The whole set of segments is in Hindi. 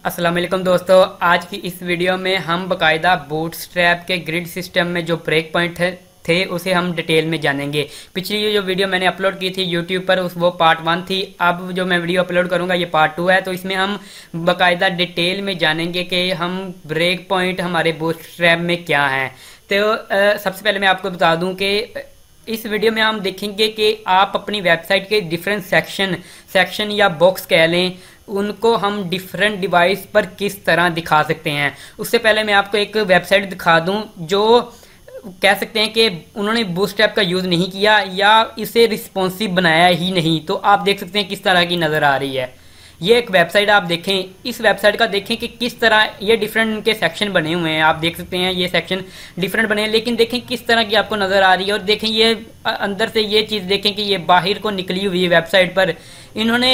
अस्सलाम वालेकुम दोस्तों, आज की इस वीडियो में हम बकायदा बूटस्ट्रैप के ग्रिड सिस्टम में जो ब्रेक पॉइंट थे उसे हम डिटेल में जानेंगे। पिछली जो वीडियो मैंने अपलोड की थी यूट्यूब पर वो पार्ट 1 थी। अब जो मैं वीडियो अपलोड करूंगा ये पार्ट 2 है। तो इसमें हम बकायदा डिटेल में जानेंगे कि हम ब्रेक पॉइंट हमारे बूटस्ट्रैप में क्या हैं। तो सबसे पहले मैं आपको बता दूं कि इस वीडियो में हम देखेंगे कि आप अपनी वेबसाइट के डिफरेंट सेक्शन या बॉक्स कह लें, उनको हम डिफरेंट डिवाइस पर किस तरह दिखा सकते हैं। उससे पहले मैं आपको एक वेबसाइट दिखा दूं जो कह सकते हैं कि उन्होंने बूटस्ट्रैप का यूज़ नहीं किया या इसे रिस्पॉन्सिव बनाया ही नहीं। तो आप देख सकते हैं किस तरह की नज़र आ रही है। ये एक वेबसाइट आप देखें, इस वेबसाइट का देखें कि किस तरह ये डिफरेंट इनके सेक्शन बने हुए हैं। आप देख सकते हैं ये सेक्शन डिफरेंट बने हैं, लेकिन देखें किस तरह की आपको नज़र आ रही है। और देखें ये अंदर से ये चीज़ देखें कि ये बाहर को निकली हुई है वेबसाइट पर, इन्होंने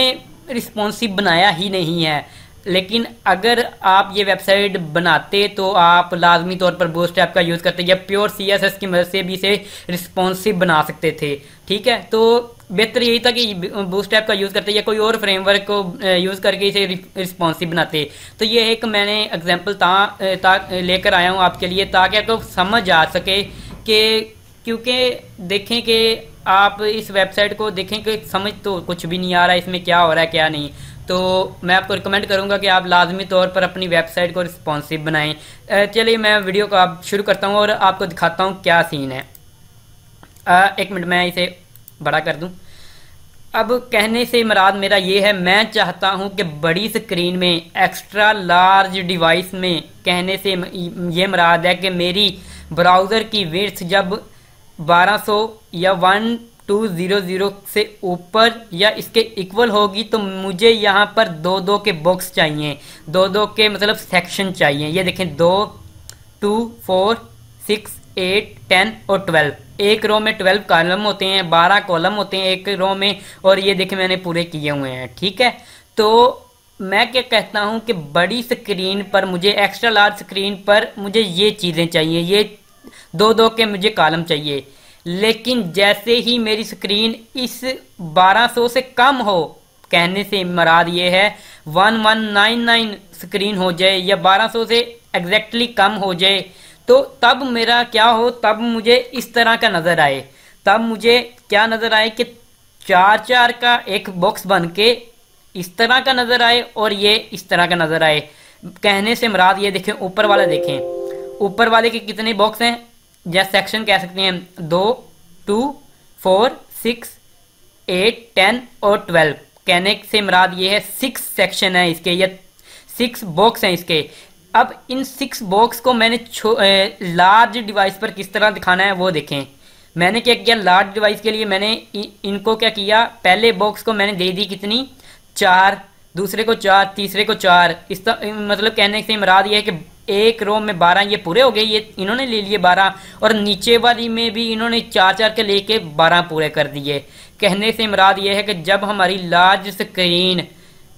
रिस्पॉन्सिव बनाया ही नहीं है। लेकिन अगर आप ये वेबसाइट बनाते तो आप लाजमी तौर पर बूटस्ट्रैप का यूज़ करते या प्योर CSS की मदद से भी इसे रिस्पॉन्सिव बना सकते थे। ठीक है, तो बेहतर यही था कि बूटस्ट्रैप का यूज़ करते या कोई और फ्रेमवर्क को यूज़ करके इसे रिस्पॉन्सिव बनाते। तो ये एक मैंने एग्जांपल लेकर आया हूँ आपके लिए, ताकि आपको समझ आ सके कि क्योंकि देखें कि आप इस वेबसाइट को देखें कि समझ तो कुछ भी नहीं आ रहा है इसमें क्या हो रहा है क्या नहीं। तो मैं आपको रिकमेंड करूंगा कि आप लाजमी तौर पर अपनी वेबसाइट को रिस्पॉन्सिव बनाएं। चलिए मैं वीडियो को आप शुरू करता हूं और आपको दिखाता हूं क्या सीन है। एक मिनट मैं इसे बड़ा कर दूं। अब कहने से मुराद मेरा ये है, मैं चाहता हूं कि बड़ी स्क्रीन में एक्स्ट्रा लार्ज डिवाइस में, कहने से ये मुराद है कि मेरी ब्राउज़र की विड्थ जब 1200 या 1200 से ऊपर या इसके इक्वल होगी तो मुझे यहाँ पर दो के बॉक्स चाहिए, दो के मतलब सेक्शन चाहिए। ये देखें 2, 2, 4, 6, 8, 10 और 12। एक रो में 12 कॉलम होते हैं, 12 कॉलम होते हैं एक रो में, और ये देखें मैंने पूरे किए हुए हैं। ठीक है, तो मैं क्या कहता हूँ कि बड़ी स्क्रीन पर मुझे, एक्स्ट्रा लार्ज स्क्रीन पर मुझे ये चीज़ें चाहिए, ये दो के मुझे कॉलम चाहिए। लेकिन जैसे ही मेरी स्क्रीन इस 1200 से कम हो, कहने से मुराद ये है 1199 स्क्रीन हो जाए या 1200 से एग्जैक्टली कम हो जाए, तो तब मेरा क्या हो, तब मुझे इस तरह का नज़र आए। तब मुझे क्या नज़र आए कि 4 का एक बॉक्स बन के इस तरह का नज़र आए और ये इस तरह का नज़र आए। कहने से मुराद ये देखें, ऊपर वाला देखें, ऊपर वाले के कितने बॉक्स हैं या सेक्शन कह सकते हैं, 2, 2, 4, 6, 8, 10 और 12। कहने से मुराद ये है 6 सेक्शन है इसके, या 6 बॉक्स हैं इसके। अब इन 6 बॉक्स को मैंने लार्ज डिवाइस पर किस तरह दिखाना है वो देखें। मैंने क्या किया, लार्ज डिवाइस के लिए मैंने इनको क्या किया, पहले बॉक्स को मैंने दे दी कितनी, 4, दूसरे को 4, तीसरे को 4। इस मतलब कहने से मुराद ये है कि एक रो में 12 ये पूरे हो गए, ये इन्होंने ले लिए 12, और नीचे वाली में भी इन्होंने 4 के लेके 12 पूरे कर दिए। कहने से मुराद ये है कि जब हमारी लार्ज स्क्रीन,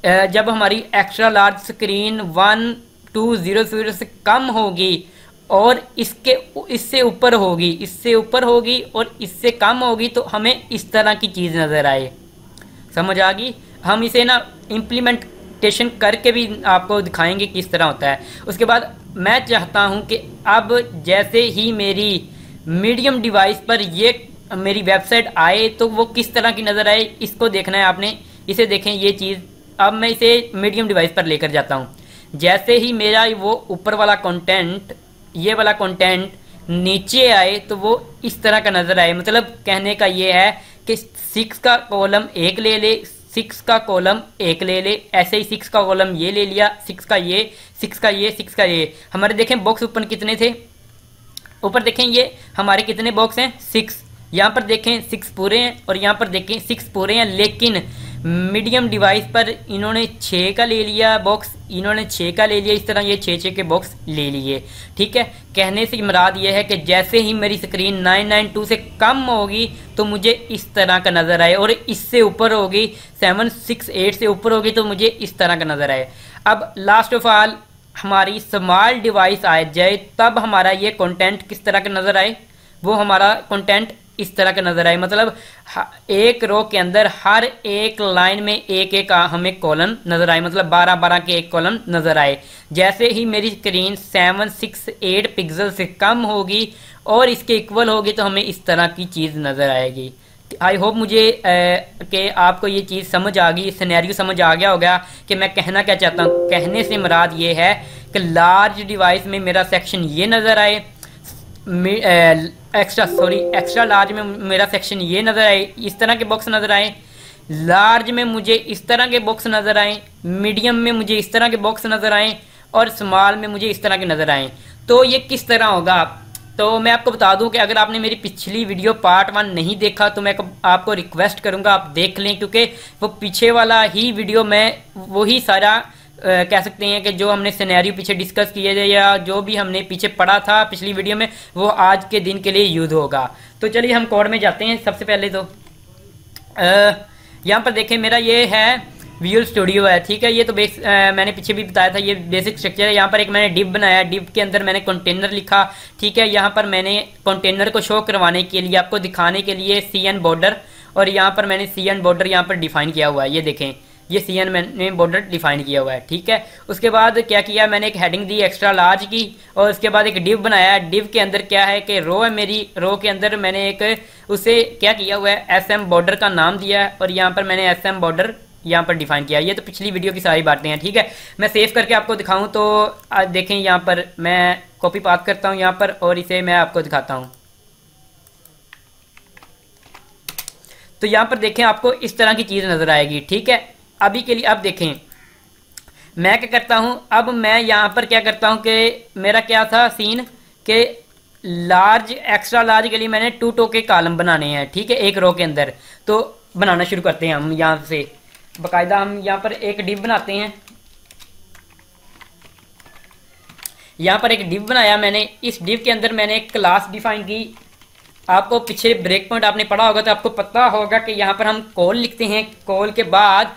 जब हमारी एक्स्ट्रा लार्ज स्क्रीन 1200 से कम होगी और इससे ऊपर होगी, इससे ऊपर होगी और इससे कम होगी, तो हमें इस तरह की चीज़ नज़र आए। समझ आ गई? हम इसे ना इम्प्लीमेंटेशन करके भी आपको दिखाएंगे किस तरह होता है। उसके बाद मैं चाहता हूं कि अब जैसे ही मेरी मीडियम डिवाइस पर ये मेरी वेबसाइट आए तो वो किस तरह की नज़र आए, इसको देखना है आपने। इसे देखें ये चीज़। अब मैं इसे मीडियम डिवाइस पर लेकर जाता हूं। जैसे ही मेरा वो ऊपर वाला कंटेंट, ये वाला कंटेंट नीचे आए तो वो इस तरह का नज़र आए। मतलब कहने का ये है कि 6 का कॉलम एक ले ले, 6 का कॉलम एक ले ले, ऐसे ही 6 का कॉलम ये ले लिया, 6 का ये, 6 का ये, 6 का ये। हमारे देखें बॉक्स ऊपर कितने थे, ऊपर देखें ये हमारे कितने बॉक्स हैं, 6। यहाँ पर देखें 6 पूरे हैं और यहाँ पर देखें 6 पूरे हैं। लेकिन मीडियम डिवाइस पर इन्होंने 6 का ले लिया बॉक्स, इन्होंने 6 का ले लिया, इस तरह ये 6 के बॉक्स ले लिए। ठीक है, कहने से मुराद ये है कि जैसे ही मेरी स्क्रीन 992 से कम होगी तो मुझे इस तरह का नज़र आए, और इससे ऊपर होगी 768 से ऊपर होगी तो मुझे इस तरह का नज़र आए। अब लास्ट ऑफ ऑल हमारी स्मॉल डिवाइस आ जाए तब हमारा ये कंटेंट किस तरह का नज़र आए, वो हमारा कंटेंट इस तरह का नजर आए, मतलब एक रो के अंदर हर एक लाइन में एक एक हमें कॉलम नजर आए, मतलब 12-12 के एक कॉलम नजर आए। जैसे ही मेरी स्क्रीन 768 पिक्सल से कम होगी और इसके इक्वल होगी तो हमें इस तरह की चीज़ नज़र आएगी। आई होप मुझे कि आपको ये चीज़ समझ आ गई, सिनेरियो समझ आ गया होगा कि मैं कहना क्या चाहता हूँ। कहने से मुराद ये है कि लार्ज डिवाइस में मेरा सेक्शन ये नज़र आए, एक्स्ट्रा लार्ज में मेरा सेक्शन ये नज़र आए, इस तरह के बॉक्स नज़र आए, लार्ज में मुझे इस तरह के बॉक्स नज़र आए, मीडियम में मुझे इस तरह के बॉक्स नज़र आए और स्मॉल में मुझे इस तरह के नज़र आए। तो ये किस तरह होगा? तो मैं आपको बता दूं कि अगर आपने मेरी पिछली वीडियो पार्ट 1 नहीं देखा तो मैं आपको रिक्वेस्ट करूंगा आप देख लें, क्योंकि वो पीछे वाला ही वीडियो मैं वही सारा कह सकते हैं कि जो हमने सिनेरियो पीछे डिस्कस किए थे या जो भी हमने पीछे पढ़ा था पिछली वीडियो में वो आज के दिन के लिए यूज होगा। तो चलिए हम कोड में जाते हैं। सबसे पहले तो यहाँ पर देखें मेरा ये है विजुअल स्टूडियो है, ठीक है। ये तो मैंने पीछे भी बताया था, ये बेसिक स्ट्रक्चर है। यहाँ पर एक मैंने डिव बनाया, डिव के अंदर मैंने कंटेनर लिखा, ठीक है। यहाँ पर मैंने कंटेनर को शो करवाने के लिए, आपको दिखाने के लिए CN बॉर्डर, और यहाँ पर मैंने CN बॉर्डर यहाँ पर डिफाइन किया हुआ है। ये देखें, ये CN मैंने बॉर्डर डिफाइन किया हुआ है, ठीक है। उसके बाद क्या किया, मैंने एक हेडिंग दी एक्स्ट्रा लार्ज की, और उसके बाद एक डिव बनाया। डिव के अंदर क्या है कि रो है मेरी, रो के अंदर मैंने एक उसे क्या किया हुआ है, SM बॉर्डर का नाम दिया है, और यहाँ पर मैंने SM बॉर्डर यहाँ पर डिफाइन किया। ये तो पिछली वीडियो की सारी बातें हैं, ठीक है। मैं सेव करके आपको दिखाऊं तो देखें, यहाँ पर मैं कॉपी पास्ट करता हूँ यहाँ पर, और इसे मैं आपको दिखाता हूँ। तो यहाँ पर देखें आपको इस तरह की चीज़ नज़र आएगी, ठीक है। अभी के लिए अब देखें मैं क्या करता हूँ, अब मैं यहाँ पर क्या करता हूँ कि मेरा क्या था सीन कि लार्ज एक्स्ट्रा लार्ज के लिए मैंने 2 टो के कॉलम बनाने हैं, ठीक है, एक रो के अंदर। तो बनाना शुरू करते हैं हम यहाँ से बाकायदा। हम यहाँ पर एक डिव बनाते हैं, यहाँ पर एक डिव बनाया मैंने। इस डिव के अंदर मैंने एक क्लास डिफाइन की। आपको पीछे ब्रेक पॉइंट आपने पढ़ा होगा तो आपको पता होगा कि यहाँ पर हम कॉल लिखते हैं, कॉल के बाद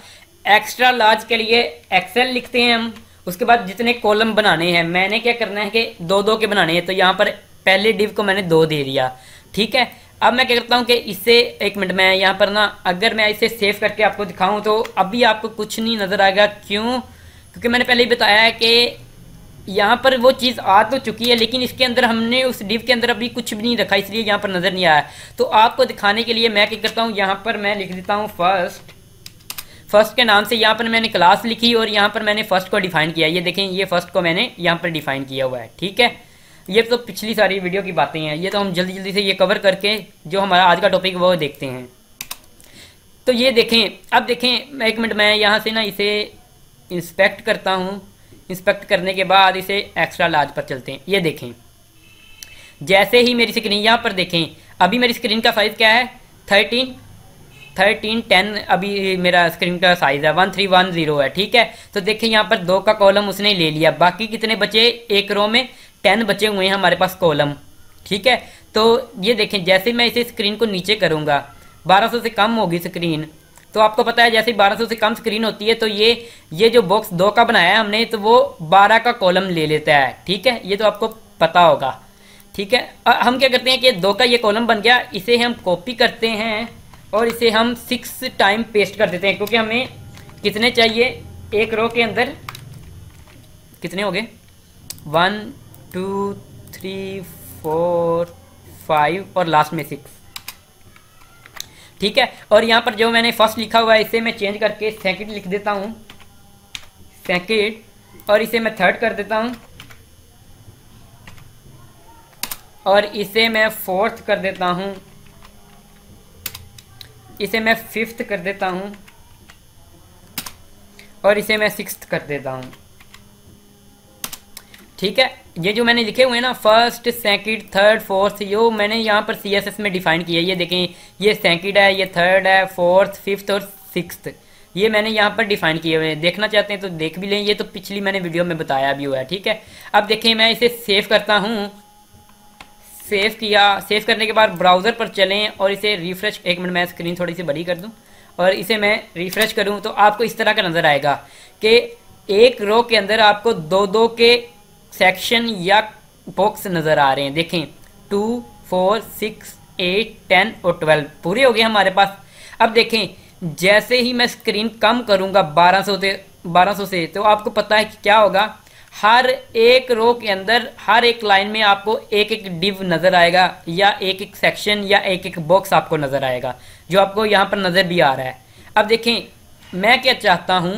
एक्स्ट्रा लार्ज के लिए XL लिखते हैं हम। उसके बाद जितने कॉलम बनाने हैं मैंने क्या करना है कि 2-2 के बनाने हैं, तो यहाँ पर पहले डिव को मैंने 2 दे दिया, ठीक है। अब मैं क्या करता हूँ कि इससे एक मिनट में यहाँ पर ना, अगर मैं इसे सेव करके आपको दिखाऊं तो अभी आपको कुछ नहीं नज़र आएगा। क्यों? क्योंकि मैंने पहले ही बताया है कि यहाँ पर वो चीज़ आ तो चुकी है, लेकिन इसके अंदर हमने उस डिव के अंदर अभी कुछ भी नहीं रखा, इसलिए यहाँ पर नज़र नहीं आया। तो आपको दिखाने के लिए मैं क्या करता हूँ, यहाँ पर मैं लिख देता हूँ फर्स्ट के नाम से। यहाँ पर मैंने क्लास लिखी और यहाँ पर मैंने फर्स्ट को डिफाइन किया। ये देखें, ये फर्स्ट को मैंने यहाँ पर डिफाइन किया हुआ है, ठीक है। ये तो पिछली सारी वीडियो की बातें हैं, ये तो हम जल्दी जल्दी से ये कवर करके जो हमारा आज का टॉपिक वो देखते हैं। तो ये देखें, अब देखें एक मिनट, मैं यहाँ से ना इसे इंस्पेक्ट करता हूँ। इंस्पेक्ट करने के बाद इसे एक्स्ट्रा लार्ज पर चलते हैं। ये देखें, जैसे ही मेरी स्क्रीन यहाँ पर देखें, अभी मेरी स्क्रीन का साइज़ क्या है, 1310 अभी मेरा स्क्रीन का साइज़ है, 1310 है, ठीक है। तो देखें यहाँ पर 2 का कॉलम उसने ले लिया, बाकी कितने बचे, एक रो में 10 बचे हुए हैं हमारे पास कॉलम, ठीक है। तो ये देखें, जैसे मैं इसे स्क्रीन को नीचे करूँगा, 1200 से कम होगी स्क्रीन, तो आपको पता है जैसे 1200 से कम स्क्रीन होती है तो ये जो बॉक्स 2 का बनाया है हमने, तो वो 12 का कॉलम ले लेता है, ठीक है। ये तो आपको पता होगा, ठीक है। हम क्या करते हैं कि 2 का ये कॉलम बन गया, इसे हम कॉपी करते हैं और इसे हम 6 टाइम पेस्ट कर देते हैं, क्योंकि हमें कितने चाहिए, एक रो के अंदर कितने हो गए, 1 2 3 4 5 और लास्ट में 6, ठीक है। और यहाँ पर जो मैंने फर्स्ट लिखा हुआ है इसे मैं चेंज करके सेकंड लिख देता हूँ, सेकंड, और इसे मैं थर्ड कर देता हूँ, और इसे मैं फोर्थ कर देता हूँ, इसे मैं फिफ्थ कर देता हूँ, और इसे मैं सिक्स्थ कर देता हूँ, ठीक है। ये जो मैंने लिखे हुए हैं ना, फर्स्ट सेकंड थर्ड फोर्थ, यो मैंने यहाँ पर CSS में डिफाइन किया है। ये देखें, ये सेकंड है, ये थर्ड है, फोर्थ, फिफ्थ और सिक्स्थ, ये मैंने यहाँ पर डिफाइन किए हुए हैं। देखना चाहते हैं तो देख भी लें, ये तो पिछली मैंने वीडियो में बताया भी हुआ है, ठीक है। अब देखें, मैं इसे सेव करता हूँ, सेव किया। सेव करने के बाद ब्राउज़र पर चलें और इसे रिफ्रेश, एक मिनट मैं स्क्रीन थोड़ी सी बड़ी कर दूँ और इसे मैं रिफ्रेश करूँ तो आपको इस तरह का नज़र आएगा कि एक रो के अंदर आपको 2-2 के सेक्शन या बॉक्स नज़र आ रहे हैं। देखें, 2 4 6 8, 10 और 12 पूरे हो गए हमारे पास। अब देखें जैसे ही मैं स्क्रीन कम करूंगा 1200 से तो आपको पता है कि क्या होगा, हर एक रो के अंदर हर एक लाइन में आपको एक एक डिव नजर आएगा या एक एक सेक्शन या एक एक बॉक्स आपको नजर आएगा, जो आपको यहाँ पर नजर भी आ रहा है। अब देखें मैं क्या चाहता हूं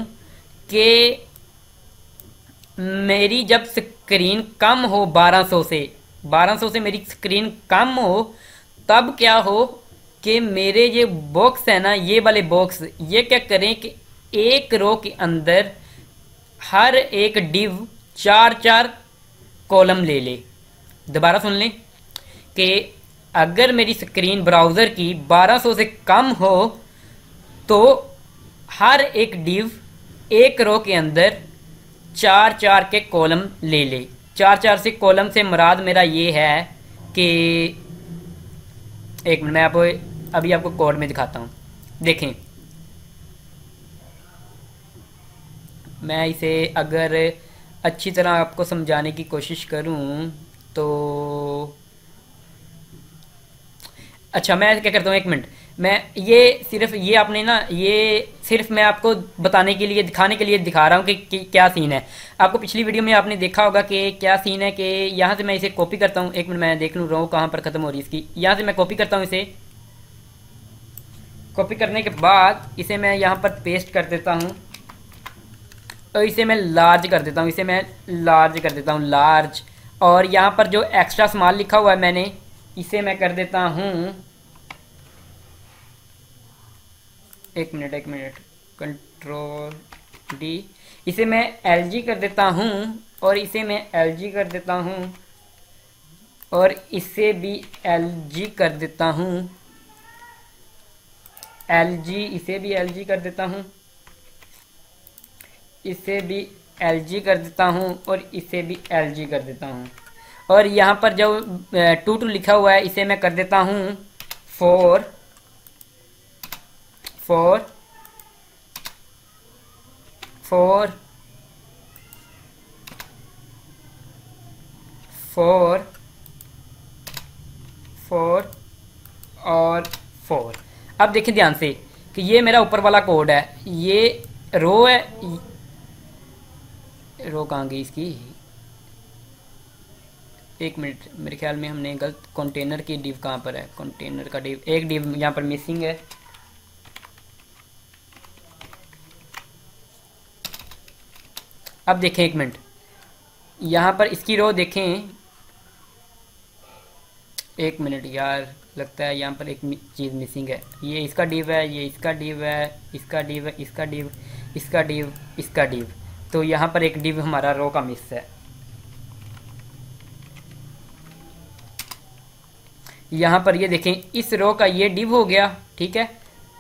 कि मेरी जब स्क्रीन कम हो 1200 से मेरी स्क्रीन कम हो, तब क्या हो कि मेरे ये बॉक्स है ना, ये वाले बॉक्स ये क्या करें कि एक रो के अंदर हर एक डिव 4-4 कॉलम ले ले। दोबारा सुन लें कि अगर मेरी स्क्रीन ब्राउज़र की 1200 से कम हो तो हर एक डिव एक रो के अंदर 4-4 के कॉलम ले ले। 4-4 से कॉलम से मुराद मेरा ये है कि एक मिनट मैं अभी आपको कोड में दिखाता हूँ। देखें मैं इसे अगर अच्छी तरह आपको समझाने की कोशिश करूं तो अच्छा मैं क्या करता हूँ, एक मिनट मैं ये सिर्फ ये आपने ना ये सिर्फ मैं आपको बताने के लिए दिखाने के लिए दिखा रहा हूँ कि क्या सीन है। आपको पिछली वीडियो में आपने देखा होगा कि क्या सीन है कि यहाँ से मैं इसे कॉपी करता हूँ। एक मिनट मैं देख लूँ रो कहाँ पर ख़त्म हो रही है इसकी। यहाँ से मैं कॉपी करता हूँ, इसे कॉपी करने के बाद इसे मैं यहाँ पर पेस्ट कर देता हूँ और इसे मैं लार्ज कर देता हूँ, इसे मैं लार्ज कर देता हूँ, लार्ज। और यहाँ पर जो एक्स्ट्रा स्मॉल लिखा हुआ है मैंने इसे मैं कर देता हूँ, एक मिनट कंट्रोल डी, इसे मैं LG कर देता हूँ और इसे मैं LG कर देता हूँ और इसे भी LG कर देता हूँ, LG इसे भी LG कर देता हूँ, इसे भी LG कर देता हूँ और इसे भी LG कर देता हूँ। और यहाँ पर जो 2 लिखा हुआ है इसे मैं कर देता हूँ 4 4 4 4 4 और 4। अब देखिए ध्यान से कि ये मेरा ऊपर वाला कोड है, ये रो है, रो कहाँ गई इसकी, एक मिनट मेरे ख्याल में हमने गलत, कंटेनर की डिव कहाँ पर है, कंटेनर का डिव, एक डिव यहाँ पर मिसिंग है। अब देखें एक मिनट यहाँ पर इसकी रो देखें, एक मिनट यार लगता है यहाँ पर एक चीज़ मिसिंग है। ये इसका डिव है, ये इसका डिव है, इसका डिव है, इसका डिव, इसका डिव, इसका डिव, तो यहाँ पर एक डिव हमारा रो का मिस है। यहाँ पर ये देखें इस रो का ये डिव हो गया, ठीक है,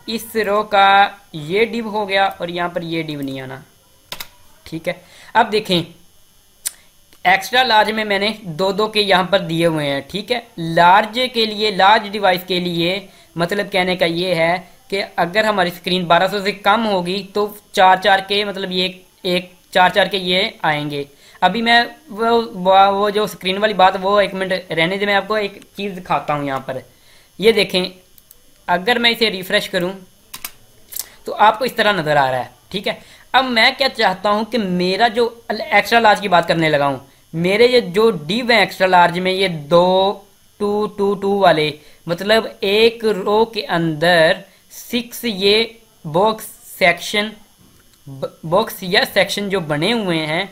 इस रो का ये डिव हो गया और यहाँ पर ये डिव नहीं आना, ठीक है। अब देखें एक्स्ट्रा लार्ज में मैंने 2-2 के यहाँ पर दिए हुए हैं, ठीक है। लार्ज के लिए, लार्ज डिवाइस के लिए मतलब कहने का ये है कि अगर हमारी स्क्रीन 1200 से कम होगी तो 4-4 के मतलब ये एक 4-4 के ये आएंगे। अभी मैं वो जो स्क्रीन वाली बात वो एक मिनट रहने दे, मैं आपको एक चीज़ दिखाता हूँ। यहाँ पर ये देखें अगर मैं इसे रिफ्रेश करूँ तो आपको इस तरह नज़र आ रहा है, ठीक है। अब मैं क्या चाहता हूँ कि मेरा जो एक्स्ट्रा लार्ज की बात करने लगा हूँ, मेरे ये जो डिव है एक्स्ट्रा लार्ज में ये 2-2-2-2 वाले मतलब एक रो के अंदर 6 ये बॉक्स या सेक्शन जो बने हुए हैं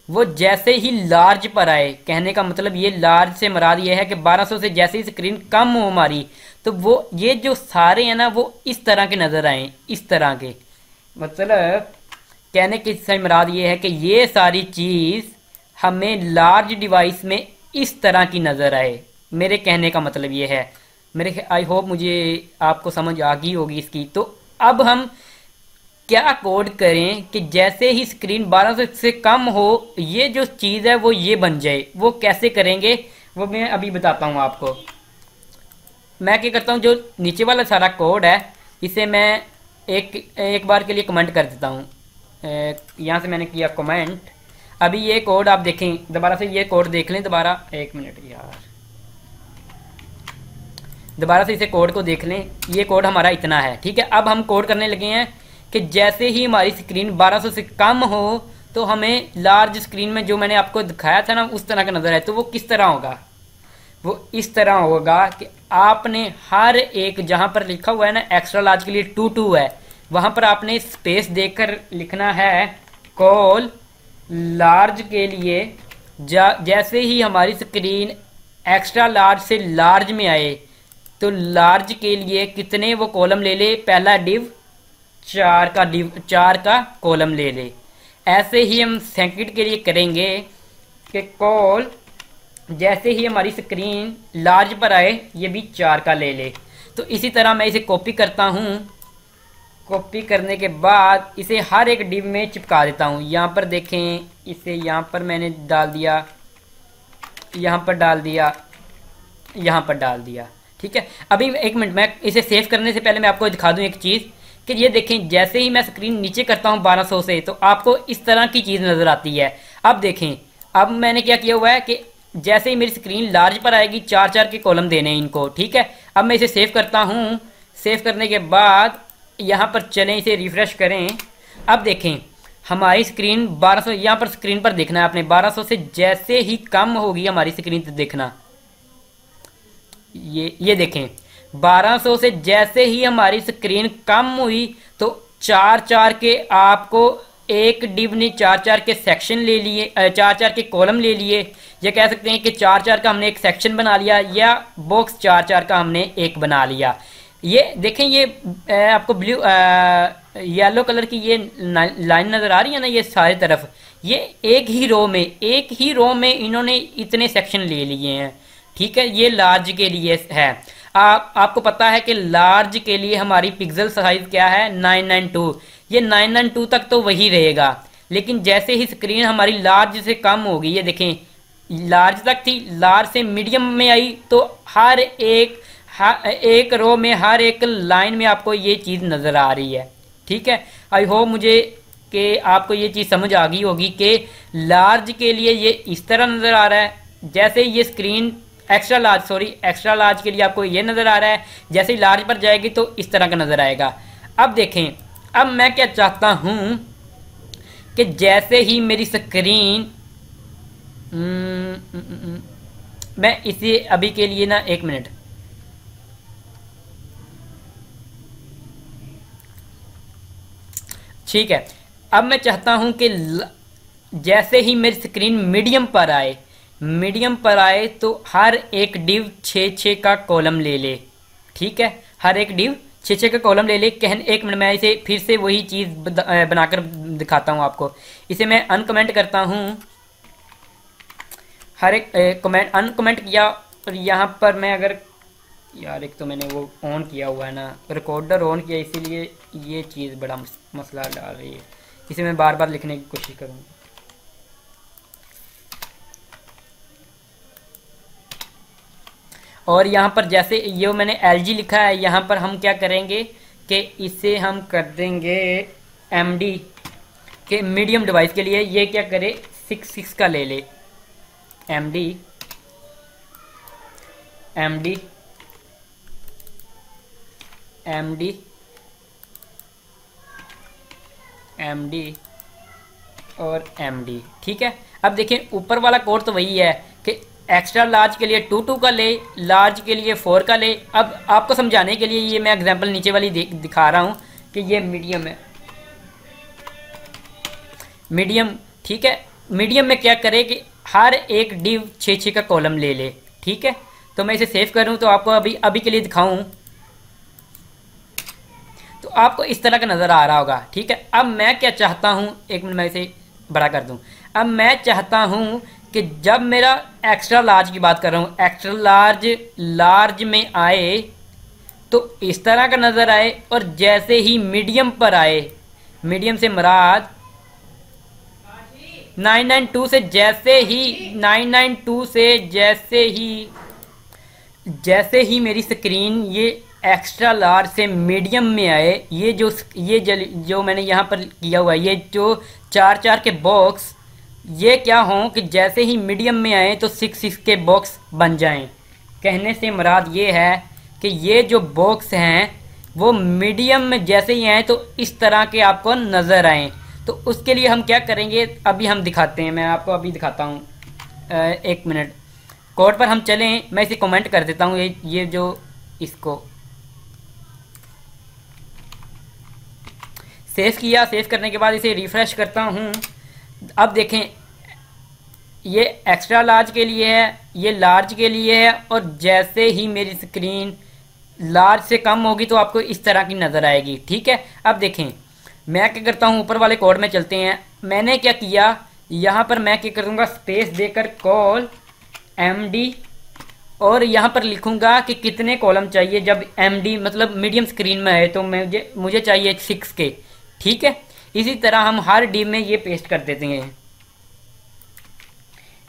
वो जैसे ही लार्ज पर आए, कहने का मतलब ये लार्ज से मुराद ये है कि 1200 से जैसे ही स्क्रीन कम हो हमारी तो वो ये जो सारे हैं ना वो इस तरह के नज़र आए, इस तरह के, मतलब कहने की सही मुराद ये है कि ये सारी चीज़ हमें लार्ज डिवाइस में इस तरह की नज़र आए। मेरे कहने का मतलब ये है, मेरे आई होप मुझे आपको समझ आ गई होगी इसकी। तो अब हम क्या कोड करें कि जैसे ही स्क्रीन 1200 से कम हो ये जो चीज़ है वो ये बन जाए। वो कैसे करेंगे वो मैं अभी बताता हूँ आपको। मैं क्या करता हूँ, जो नीचे वाला सारा कोड है इसे मैं एक बार के लिए कमेंट कर देता हूँ। यहाँ से मैंने किया कमेंट। अभी ये कोड आप देखें, दोबारा से ये कोड देख लें दोबारा, एक मिनट यार, दोबारा से इसे कोड को देख लें, ये कोड हमारा इतना है, ठीक है। अब हम कोड करने लगे हैं कि जैसे ही हमारी स्क्रीन 1200 से कम हो तो हमें लार्ज स्क्रीन में जो मैंने आपको दिखाया था ना उस तरह का नज़र है। तो वो किस तरह होगा, वो इस तरह होगा कि आपने हर एक जहाँ पर लिखा हुआ है ना एक्स्ट्रा लार्ज के लिए 22 है, वहाँ पर आपने स्पेस देकर लिखना है कॉल लार्ज के लिए। जैसे ही हमारी स्क्रीन एक्स्ट्रा लार्ज से लार्ज में आए तो लार्ज के लिए कितने वो कॉलम ले ले, पहला डिव 4 का कॉलम ले ले। ऐसे ही हम सेकंड के लिए करेंगे कि कॉल जैसे ही हमारी स्क्रीन लार्ज पर आए ये भी 4 का ले ले। तो इसी तरह मैं इसे कॉपी करता हूँ। कॉपी करने के बाद इसे हर एक डिव में चिपका देता हूँ। यहाँ पर देखें, इसे यहाँ पर मैंने डाल दिया, यहाँ पर डाल दिया, यहाँ पर डाल दिया, ठीक है। अभी एक मिनट, मैं इसे सेव करने से पहले मैं आपको दिखा दूँ एक चीज़ कि ये देखें जैसे ही मैं स्क्रीन नीचे करता हूँ 1200 से तो आपको इस तरह की चीज़ नज़र आती है। अब देखें, अब मैंने क्या किया हुआ है कि जैसे ही मेरी स्क्रीन लार्ज पर आएगी 4 के कॉलम देने हैं इनको, ठीक है। अब मैं इसे सेव करता हूँ। सेव करने के बाद यहाँ पर चलें, इसे रिफ्रेश करें। अब देखें हमारी स्क्रीन 1200, यहाँ पर स्क्रीन पर देखना है आपने, 1200 से जैसे ही कम होगी हमारी स्क्रीन तो देखना, ये देखें 1200 से जैसे ही हमारी स्क्रीन कम हुई तो 4 के आपको एक डिव ने 4 के सेक्शन ले लिए, 4 के कॉलम ले लिए। ये कह सकते हैं कि 4 का हमने एक सेक्शन बना लिया या बॉक्स 4 का हमने एक बना लिया। ये देखें, ये आपको ब्लू येलो कलर की ये लाइन नज़र आ रही है ना, ये सारी तरफ, ये एक ही रो में इन्होंने इतने सेक्शन ले लिए हैं, ठीक है। ये लार्ज के लिए है। आपको पता है कि लार्ज के लिए हमारी पिक्सल साइज क्या है, 992। ये 992 तक तो वही रहेगा, लेकिन जैसे ही स्क्रीन हमारी लार्ज से कम होगी, ये देखें लार्ज तक थी, लार्ज से मीडियम में आई तो हर एक रो में, हर एक लाइन में आपको ये चीज़ नज़र आ रही है, ठीक है। आई होप मुझे कि आपको ये चीज़ समझ आ गई होगी कि लार्ज के लिए ये इस तरह नज़र आ रहा है, जैसे ये स्क्रीन एक्स्ट्रा लार्ज के लिए आपको ये नज़र आ रहा है, जैसे ही लार्ज पर जाएगी तो इस तरह का नज़र आएगा। अब देखें, अब मैं क्या चाहता हूँ कि जैसे ही मेरी स्क्रीन मैं इसे अभी के लिए ना, एक मिनट, ठीक है। अब मैं चाहता हूं कि जैसे ही मेरी स्क्रीन मीडियम पर आए तो हर एक डिव 6 का कॉलम ले ले, ठीक है। हर एक डिव 6 का कॉलम ले ले। एक मिनट, मैं इसे फिर से वही चीज़ बनाकर दिखाता हूं आपको। इसे मैं अनकमेंट करता हूं, हर एक अनकमेंट किया, और यहाँ पर मैं अगर, यार एक तो मैंने वो ऑन किया हुआ है ना, रिकॉर्डर ऑन किया, इसीलिए ये चीज़ बड़ा मसला डाल रही है। इसे मैं बार बार लिखने की कोशिश करूँगा। और यहाँ पर जैसे ये मैंने LG लिखा है, यहाँ पर हम क्या करेंगे कि इसे हम कर देंगे MD के मीडियम डिवाइस के लिए। ये क्या करे, 6 का ले ले, MD और MD, ठीक है। अब देखें ऊपर वाला कोड तो वही है कि एक्स्ट्रा लार्ज के लिए 22 का ले, लार्ज के लिए 4 का ले। अब आपको समझाने के लिए ये मैं एग्जांपल नीचे वाली दिखा रहा हूँ कि ये मीडियम है, मीडियम, ठीक है। मीडियम में क्या करे कि हर एक डिव 6 का कॉलम ले ले, ठीक है। तो मैं इसे सेव करूँ तो आपको अभी के लिए दिखाऊँ तो आपको इस तरह का नज़र आ रहा होगा, ठीक है। अब मैं क्या चाहता हूँ, एक मिनट मैं इसे बड़ा कर दूँ। अब मैं चाहता हूँ कि जब मेरा एक्स्ट्रा लार्ज की बात कर रहा हूँ, एक्स्ट्रा लार्ज में आए तो इस तरह का नज़र आए, और जैसे ही मीडियम पर आए, मीडियम से मुराद 992 से, जैसे ही 992 से जैसे ही मेरी स्क्रीन ये एक्स्ट्रा लार्ज से मीडियम में आए, ये जो मैंने यहाँ पर किया हुआ है, ये जो 4 के बॉक्स, ये क्या हों कि जैसे ही मीडियम में आए तो 6 के बॉक्स बन जाएं। कहने से मुराद ये है कि ये जो बॉक्स हैं वो मीडियम में जैसे ही आए तो इस तरह के आपको नज़र आए। तो उसके लिए हम क्या करेंगे अभी हम दिखाते हैं, मैं आपको अभी दिखाता हूँ। एक मिनट, कोड पर हम चलें, मैं इसे कमेंट कर देता हूँ। ये जो इसको सेव किया, सेव करने के बाद इसे रिफ्रेश करता हूँ। अब देखें ये एक्स्ट्रा लार्ज के लिए है, ये लार्ज के लिए है, और जैसे ही मेरी स्क्रीन लार्ज से कम होगी तो आपको इस तरह की नज़र आएगी। ठीक है, अब देखें मैं क्या करता हूँ, ऊपर वाले कोड में चलते हैं। मैंने क्या किया, यहाँ पर मैं क्या करूँगा, स्पेस देकर कॉल MD, और यहाँ पर लिखूँगा कि कितने कॉलम चाहिए। जब MD मतलब मीडियम स्क्रीन में है तो मुझे चाहिए 6 के। ठीक है, इसी तरह हम हर डी में ये पेस्ट कर देते हैं।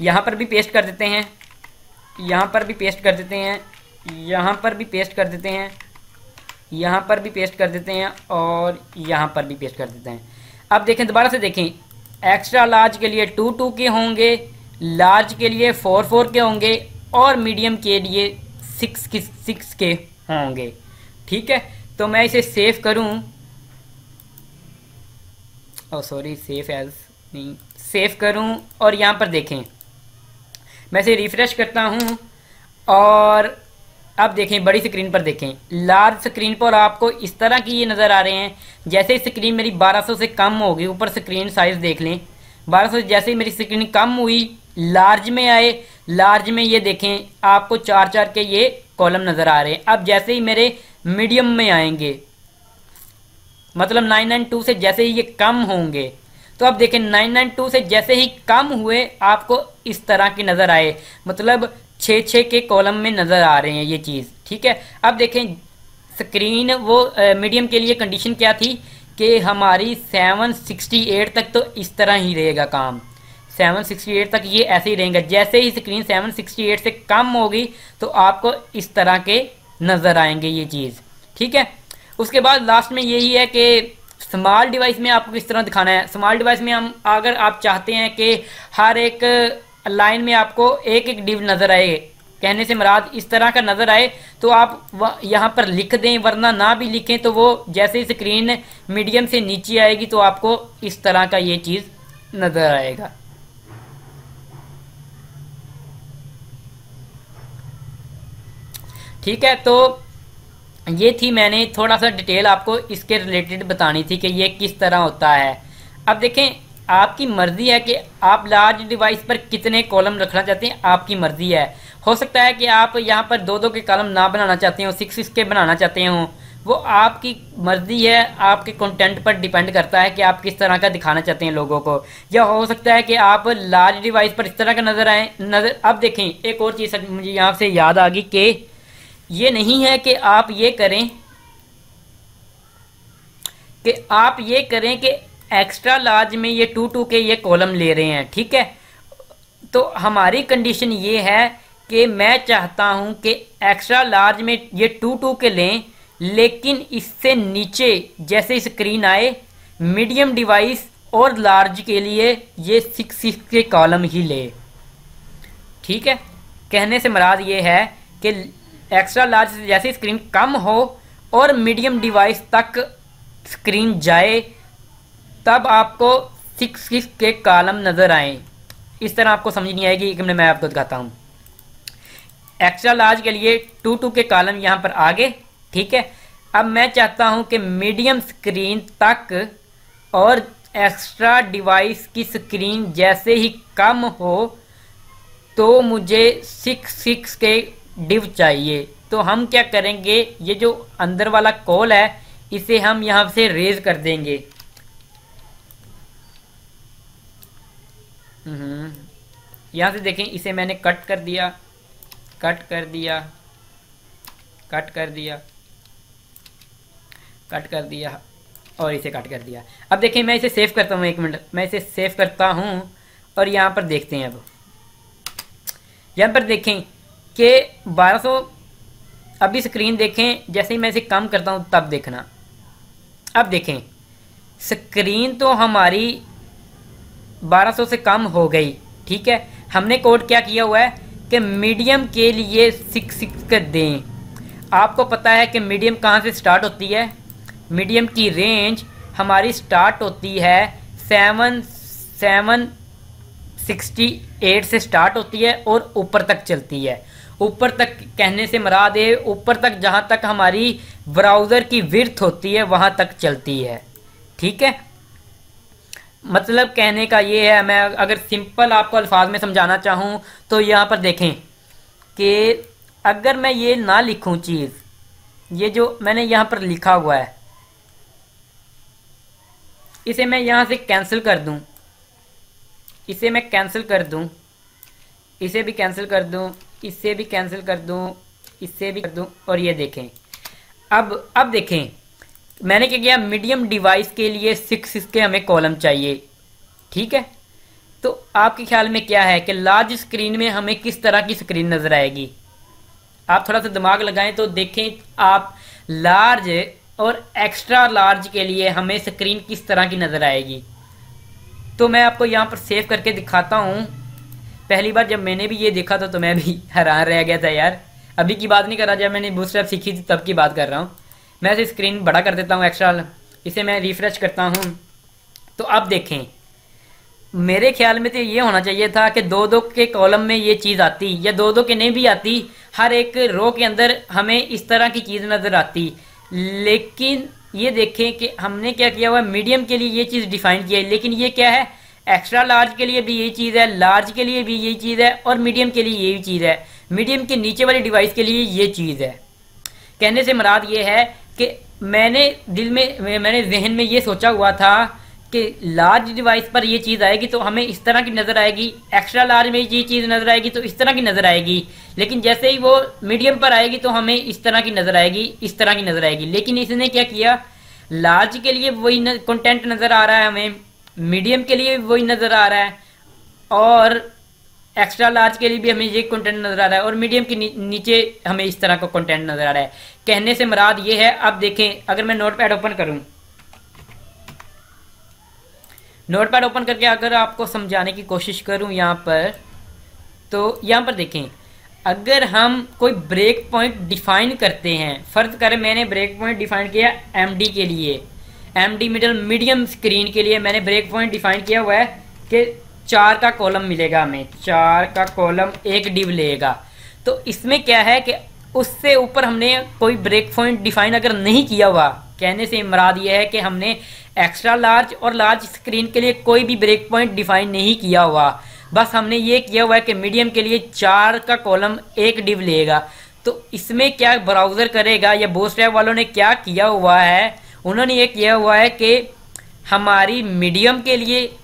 यहाँ पर भी पेस्ट कर देते हैं, यहाँ पर भी पेस्ट कर देते हैं, यहाँ पर भी पेस्ट कर देते हैं, यहाँ पर भी पेस्ट कर देते हैं, और यहाँ पर भी पेस्ट कर देते हैं। अब देखें, दोबारा से देखें, एक्स्ट्रा लार्ज के लिए 2 के होंगे, लार्ज के लिए 4 के होंगे, और मीडियम के लिए 6 के होंगे। ठीक है, तो मैं इसे सेव करूं, सॉरी सेव एज नहीं, सेव करूं, और यहाँ पर देखें मैं इसे रिफ्रेश करता हूं, और अब देखें बड़ी स्क्रीन पर देखें, लार्ज स्क्रीन पर आपको इस तरह की ये नज़र आ रहे हैं। जैसे स्क्रीन मेरी 1200 से कम होगी, ऊपर स्क्रीन साइज़ देख लें, 1200 से जैसे ही मेरी स्क्रीन कम हुई, लार्ज में आए, लार्ज में ये देखें आपको 4 के ये कॉलम नज़र आ रहे हैं। अब जैसे ही मेरे मीडियम में आएंगे, मतलब 992 से जैसे ही ये कम होंगे, तो अब देखें 992 से जैसे ही कम हुए आपको इस तरह की नज़र आए, मतलब 6 के कॉलम में नज़र आ रहे हैं ये चीज़। ठीक है, अब देखें स्क्रीन वो मीडियम के लिए कंडीशन क्या थी कि हमारी 768 तक तो इस तरह ही रहेगा काम, 768 तक ये ऐसे ही रहेगा। जैसे ही स्क्रीन 768 से कम होगी तो आपको इस तरह के नज़र आएंगे ये चीज़। ठीक है, उसके बाद लास्ट में यही है कि स्मॉल डिवाइस में आपको किस तरह दिखाना है। स्मॉल डिवाइस में हम अगर आप चाहते हैं कि हर एक लाइन में आपको एक डिव नज़र आए, कहने से मुराद इस तरह का नज़र आए, तो आप यहाँ पर लिख दें, वरना ना भी लिखें तो वो जैसे ही स्क्रीन मीडियम से नीचे आएगी तो आपको इस तरह का ये चीज़ नज़र आएगा। ठीक है, तो ये थी, मैंने थोड़ा सा डिटेल आपको इसके रिलेटेड बतानी थी कि ये किस तरह होता है। अब देखें आपकी मर्ज़ी है कि आप लार्ज डिवाइस पर कितने कॉलम रखना चाहते हैं, आपकी मर्ज़ी है। हो सकता है कि आप यहाँ पर 2 के कॉलम ना बनाना चाहते हो, 6 के बनाना चाहते हो, वो आपकी मर्ज़ी है, आपके कंटेंट पर डिपेंड करता है कि आप किस तरह का दिखाना चाहते हैं लोगों को। या हो सकता है कि आप लार्ज डिवाइस पर इस तरह का नज़र आए। अब देखें एक और चीज़ मुझे यहाँ से याद आ गई कि ये नहीं है कि आप ये करें कि एक्स्ट्रा लार्ज में ये 2 के ये कॉलम ले रहे हैं। ठीक है, तो हमारी कंडीशन ये है कि मैं चाहता हूं कि एक्स्ट्रा लार्ज में ये 2 के लें, लेकिन इससे नीचे जैसे स्क्रीन आए मीडियम डिवाइस और लार्ज के लिए ये 6 के कॉलम ही ले। ठीक है, कहने से मुराद ये है कि एक्स्ट्रा लार्ज से जैसे स्क्रीन कम हो और मीडियम डिवाइस तक स्क्रीन जाए, तब आपको 6 के कॉलम नज़र आए। इस तरह आपको समझ नहीं आएगी, कि मैं आपको दिखाता हूँ। एक्स्ट्रा लार्ज के लिए 2 के कॉलम यहाँ पर आगे। ठीक है, अब मैं चाहता हूँ कि मीडियम स्क्रीन तक और एक्स्ट्रा डिवाइस की स्क्रीन जैसे ही कम हो तो मुझे 6 के डिव चाहिए। तो हम क्या करेंगे, ये जो अंदर वाला कॉल है इसे हम यहाँ से रेज कर देंगे। यहाँ से देखें, इसे मैंने कट कर दिया, कट कर दिया, कट कर दिया, कट कर दिया, और इसे कट कर दिया। अब देखें मैं इसे सेव करता हूँ, 1 मिनट, मैं इसे सेव करता हूँ और यहाँ पर देखते हैं। अब यहाँ पर देखें कि 1200, अभी स्क्रीन देखें, जैसे ही मैं इसे कम करता हूँ तब देखना। अब देखें स्क्रीन तो हमारी 1200 से कम हो गई। ठीक है, हमने कोड क्या किया हुआ है कि मीडियम के लिए 6 कर दें। आपको पता है कि मीडियम कहाँ से स्टार्ट होती है। मीडियम की रेंज हमारी स्टार्ट होती है 768 से स्टार्ट होती है और ऊपर तक चलती है। ऊपर तक कहने से मुराद है ऊपर तक जहाँ तक हमारी ब्राउज़र की विड्थ होती है वहाँ तक चलती है। ठीक है, मतलब कहने का ये है, मैं अगर सिंपल आपको अल्फाज में समझाना चाहूँ तो यहाँ पर देखें कि अगर मैं ये ना लिखूँ चीज़, ये जो मैंने यहाँ पर लिखा हुआ है इसे मैं यहाँ से कैंसिल कर दूँ, इसे मैं कैंसिल कर दूँ, इसे भी कैंसिल कर दूँ, इसे भी कैंसिल कर दूँ, इसे भी कर दूँ, और ये देखें अब देखें मैंने क्या किया, मीडियम डिवाइस के लिए 6 इसके हमें कॉलम चाहिए। ठीक है, तो आपके ख्याल में क्या है कि लार्ज स्क्रीन में हमें किस तरह की स्क्रीन नज़र आएगी? आप थोड़ा सा दिमाग लगाएं तो देखें आप लार्ज और एक्स्ट्रा लार्ज के लिए हमें स्क्रीन किस तरह की नज़र आएगी। तो मैं आपको यहाँ पर सेव करके दिखाता हूँ। पहली बार जब मैंने भी ये देखा था तो मैं भी हैरान रह गया था यार। अभी की बात नहीं कर रहा, जब मैंने बूटस्ट्रैप सीखी थी तब की बात कर रहा हूँ। मैं इसे स्क्रीन बड़ा कर देता हूँ एक्स्ट्रा, इसे मैं रिफ्रेश करता हूँ। तो अब देखें मेरे ख्याल में तो ये होना चाहिए था कि 2-2 के कॉलम में ये चीज़ आती, या 2-2 के नहीं भी आती, हर एक रो के अंदर हमें इस तरह की चीज़ नज़र आती। लेकिन ये देखें कि हमने क्या किया हुआ, मीडियम के लिए ये चीज़ डिफाइन किया है, लेकिन ये क्या है, एक्स्ट्रा लार्ज के लिए भी यही चीज़ है, लार्ज के लिए भी यही चीज़ है, और मीडियम के लिए यही चीज़ है। मीडियम के नीचे वाली डिवाइस के लिए ये चीज़ है। कहने से मुराद ये है कि मैंने जहन में ये सोचा हुआ था कि लार्ज डिवाइस पर ये चीज़ आएगी तो हमें इस तरह की नज़र आएगी, एक्स्ट्रा लार्ज में ये चीज़ नज़र आएगी तो इस तरह की नज़र आएगी, लेकिन जैसे ही वो मीडियम पर आएगी तो हमें इस तरह की नज़र आएगी, इस तरह की नज़र आएगी। लेकिन इसने क्या किया, लार्ज के लिए वही कंटेंट नज़र आ रहा है, हमें मीडियम के लिए वही नज़र आ रहा है, और एक्स्ट्रा लार्ज के लिए भी हमें ये कंटेंट नज़र आ रहा है, और मीडियम के नीचे हमें इस तरह का कंटेंट नज़र आ रहा है। कहने से मुराद ये है, अब देखें अगर मैं नोटपैड ओपन करूँ, नोटपैड ओपन करके अगर आपको समझाने की कोशिश करूं यहाँ पर, तो यहाँ पर देखें अगर हम कोई ब्रेक पॉइंट डिफाइन करते हैं, फर्ज करें मैंने ब्रेक पॉइंट डिफाइन किया एमडी के लिए, एमडी मीडियम स्क्रीन के लिए मैंने ब्रेक पॉइंट डिफाइन किया हुआ है कि 4 का कॉलम मिलेगा हमें, 4 का कॉलम 1 डिव लेगा। तो इसमें क्या है कि उससे ऊपर हमने कोई ब्रेक पॉइंट डिफाइन अगर नहीं किया हुआ, कहने से मुराद ये है कि हमने एक्स्ट्रा लार्ज और लार्ज स्क्रीन के लिए कोई भी ब्रेक पॉइंट डिफाइन नहीं किया हुआ, बस हमने ये किया हुआ है कि मीडियम के लिए 4 का कॉलम 1 डिव लेगा। तो इसमें क्या ब्राउज़र करेगा, या बूटस्ट्रैप वालों ने क्या किया हुआ है, उन्होंने ये किया हुआ है कि हमारी मीडियम के लिए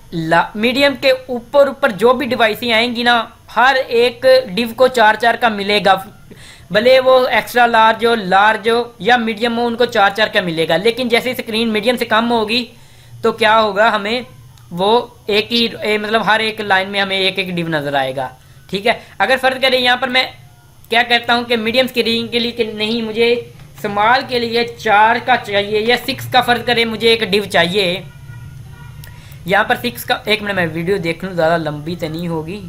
मीडियम के ऊपर जो भी डिवाइसें आएंगी ना, हर एक डिव को 4-4 का मिलेगा, भले वो एक्स्ट्रा लार्ज हो, लार्ज हो या मीडियम हो, उनको 4-4 का मिलेगा। लेकिन जैसे स्क्रीन मीडियम से कम होगी तो क्या होगा, हमें वो एक ही मतलब हर एक लाइन में हमें एक एक डिव नज़र आएगा। ठीक है, अगर फर्ज करें यहाँ पर मैं क्या कहता हूँ कि मीडियम स्क्रीन के लिए कि नहीं, मुझे स्मॉल के लिए 4 का चाहिए, या 6 का फर्ज करें मुझे एक डिव चाहिए, यहाँ पर 6 का, एक मिनट मैं वीडियो देख लूँ, ज़्यादा लंबी तो नहीं होगी।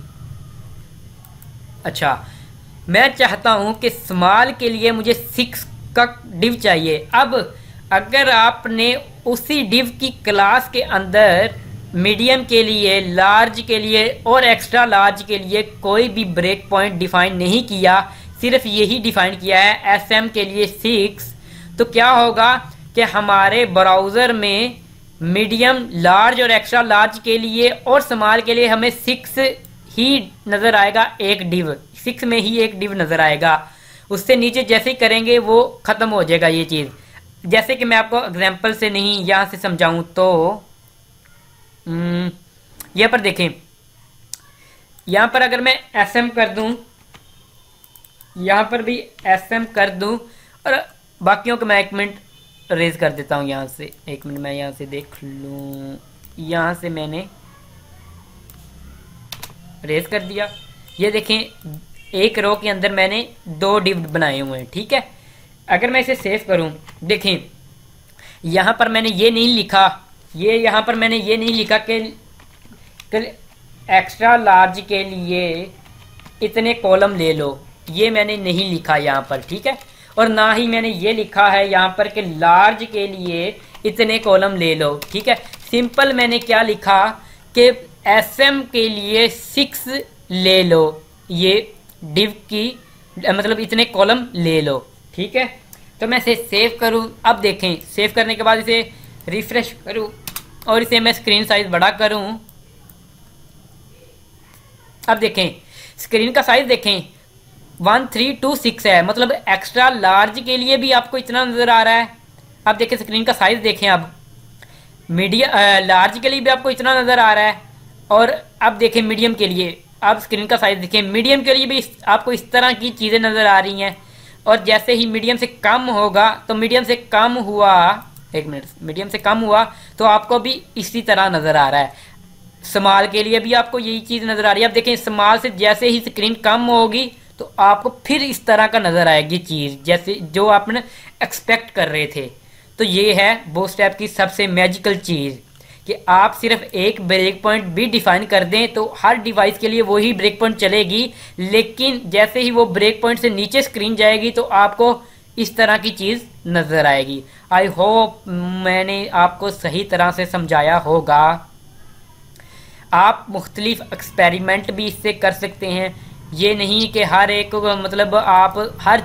अच्छा, मैं चाहता हूं कि स्मॉल के लिए मुझे 6 का डिव चाहिए। अब अगर आपने उसी डिव की क्लास के अंदर मीडियम के लिए, लार्ज के लिए और एक्स्ट्रा लार्ज के लिए कोई भी ब्रेक पॉइंट डिफाइन नहीं किया, सिर्फ यही डिफाइन किया है एसएम के लिए 6, तो क्या होगा कि हमारे ब्राउज़र में मीडियम, लार्ज और एक्स्ट्रा लार्ज के लिए और स्मॉल के लिए हमें 6 ही नज़र आएगा, एक डिव 6 में ही एक डिव नज़र आएगा। उससे नीचे जैसे ही करेंगे वो ख़त्म हो जाएगा ये चीज़। जैसे कि मैं आपको एग्जांपल से नहीं यहाँ से समझाऊँ तो यहाँ पर देखें, यहाँ पर अगर मैं एसएम कर दूँ, यहाँ पर भी एसएम कर दूँ, और बाकियों को मैं 1 मिनट रेज कर देता हूँ यहाँ से, 1 मिनट मैं यहाँ से देख लूँ, यहाँ से मैंने रेज कर दिया। ये देखें एक रो के अंदर मैंने 2 डिव बनाए हुए हैं। ठीक है, अगर मैं इसे सेव करूं, देखें यहाँ पर मैंने ये नहीं लिखा, यहाँ पर मैंने ये नहीं लिखा कि एक्स्ट्रा लार्ज के लिए इतने कॉलम ले लो, ये मैंने नहीं लिखा यहाँ पर। ठीक है, और ना ही मैंने ये लिखा है यहाँ पर कि लार्ज के लिए इतने कॉलम ले लो। ठीक है, सिंपल मैंने क्या लिखा कि एसएम के लिए 6 ले लो, ये डिव की मतलब इतने कॉलम ले लो। ठीक है, तो मैं इसे सेव करूं। अब देखें, सेव करने के बाद इसे रिफ्रेश करूं और इसे मैं स्क्रीन साइज बड़ा करूं। अब देखें स्क्रीन का साइज देखें 1326 है, मतलब एक्स्ट्रा लार्ज के लिए भी आपको इतना नजर आ रहा है। अब देखें स्क्रीन का साइज देखें, अब मीडियम लार्ज के लिए भी आपको इतना नजर आ रहा है, और अब देखें मीडियम के लिए, अब स्क्रीन का साइज देखें मीडियम के लिए भी आपको इस तरह की चीजें नजर आ रही हैं। और जैसे ही मीडियम से कम होगा, तो मीडियम से कम हुआ, एक मिनट, मीडियम से कम हुआ तो आपको भी इसी तरह नजर आ रहा है। स्मॉल के लिए भी आपको यही चीज नजर आ रही है। अब देखें स्मॉल से जैसे ही स्क्रीन कम होगी तो आपको फिर इस तरह का नजर आएगी चीज, जैसे जो आपने एक्सपेक्ट कर रहे थे। तो ये है बूटस्ट्रैप की सबसे मैजिकल चीज कि आप सिर्फ एक ब्रेक पॉइंट भी डिफाइन कर दें तो हर डिवाइस के लिए वही ब्रेक पॉइंट चलेगी, लेकिन जैसे ही वो ब्रेक पॉइंट से नीचे स्क्रीन जाएगी तो आपको इस तरह की चीज नजर आएगी। आई होप मैंने आपको सही तरह से समझाया होगा। आप मुख्तलिफ एक्सपेरिमेंट भी इससे कर सकते हैं, ये नहीं कि हर एक मतलब आप हर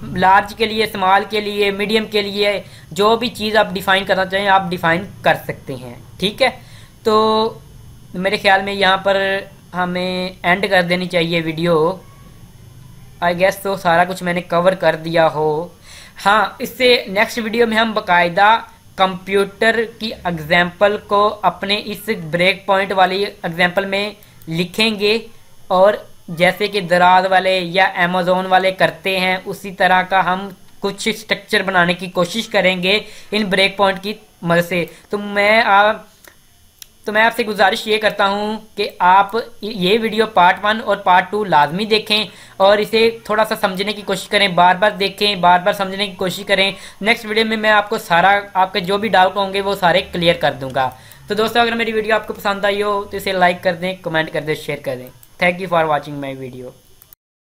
लार्ज के लिए, स्मॉल के लिए, मीडियम के लिए जो भी चीज़ आप डिफ़ाइन करना चाहें आप डिफ़ाइन कर सकते हैं। ठीक है, तो मेरे ख्याल में यहाँ पर हमें एंड कर देनी चाहिए वीडियो। आई गेस तो सारा कुछ मैंने कवर कर दिया हो। हाँ, इससे नेक्स्ट वीडियो में हम बाकायदा कंप्यूटर की एग्जाम्पल को अपने इस ब्रेक पॉइंट वाली एग्जाम्पल में लिखेंगे, और जैसे कि दराज वाले या अमेज़ोन वाले करते हैं उसी तरह का हम कुछ स्ट्रक्चर बनाने की कोशिश करेंगे इन ब्रेक पॉइंट की मदद से। तो मैं आपसे गुजारिश ये करता हूँ कि आप ये वीडियो पार्ट 1 और पार्ट 2 लाजमी देखें और इसे थोड़ा सा समझने की कोशिश करें, बार बार देखें, बार बार समझने की कोशिश करें। नेक्स्ट वीडियो में मैं आपको सारा आपके जो भी डाउट होंगे वो सारे क्लियर कर दूंगा। तो दोस्तों, अगर मेरी वीडियो आपको पसंद आई हो तो इसे लाइक कर दें, कमेंट कर दें, शेयर कर दें। Thank you for watching my video.